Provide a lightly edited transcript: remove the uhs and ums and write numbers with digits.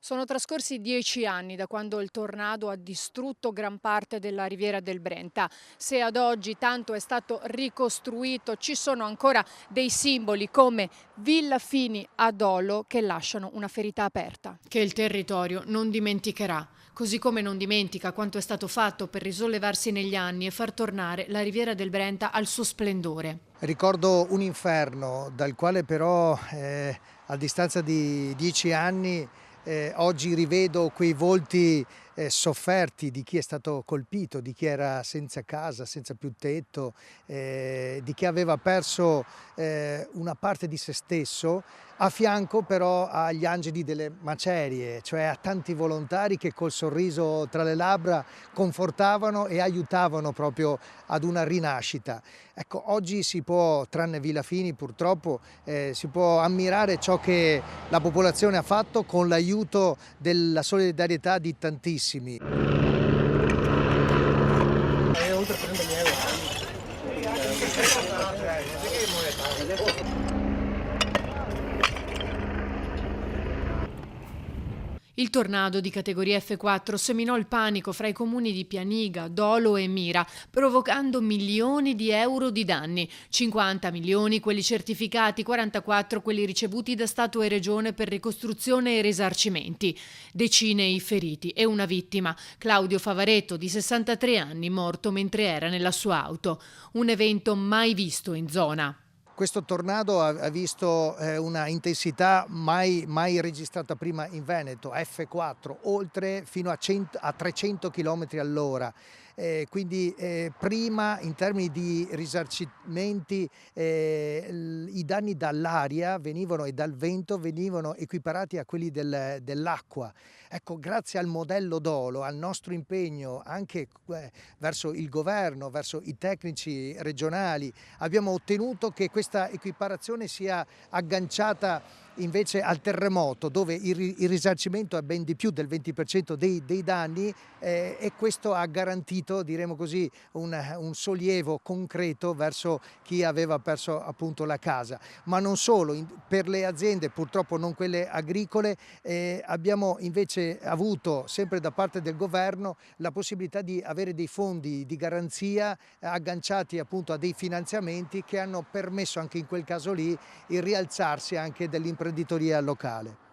Sono trascorsi 10 anni da quando il tornado ha distrutto gran parte della riviera del Brenta. Se ad oggi tanto è stato ricostruito, ci sono ancora dei simboli come Villa Fini ad Olo che lasciano una ferita aperta. Che il territorio non dimenticherà, così come non dimentica quanto è stato fatto per risollevarsi negli anni e far tornare la riviera del Brenta al suo splendore. Ricordo un inferno dal quale però a distanza di 10 anni oggi rivedo quei volti sofferti di chi è stato colpito, di chi era senza casa, senza più tetto, di chi aveva perso una parte di se stesso, a fianco però agli angeli delle macerie, cioè a tanti volontari che col sorriso tra le labbra confortavano e aiutavano proprio ad una rinascita. Ecco, oggi si può, tranne Villa Fini purtroppo, si può ammirare ciò che la popolazione ha fatto con l'aiuto della solidarietà di tantissimi. Oltre 30 euro. Il tornado di categoria F4 seminò il panico fra i comuni di Pianiga, Dolo e Mira, provocando milioni di euro di danni, 50 milioni quelli certificati, 44 quelli ricevuti da Stato e Regione per ricostruzione e risarcimenti. Decine i feriti e una vittima, Claudio Favaretto, di 63 anni, morto mentre era nella sua auto. Un evento mai visto in zona. Questo tornado ha visto una intensità mai registrata prima in Veneto, F4, oltre fino a 300 km all'ora. Quindi prima in termini di risarcimenti i danni dall'aria e dal vento venivano equiparati a quelli dell'acqua. Ecco, grazie al modello Dolo, al nostro impegno anche verso il governo, verso i tecnici regionali, abbiamo ottenuto che questa equiparazione sia agganciata invece al terremoto, dove il risarcimento è ben di più del 20% dei danni e questo ha garantito, diremo così, un sollievo concreto verso chi aveva perso appunto la casa. Ma non solo, per le aziende, purtroppo non quelle agricole, abbiamo invece avuto sempre da parte del governo la possibilità di avere dei fondi di garanzia agganciati appunto a dei finanziamenti che hanno permesso anche in quel caso lì il rialzarsi anche dell'imprenditoria locale.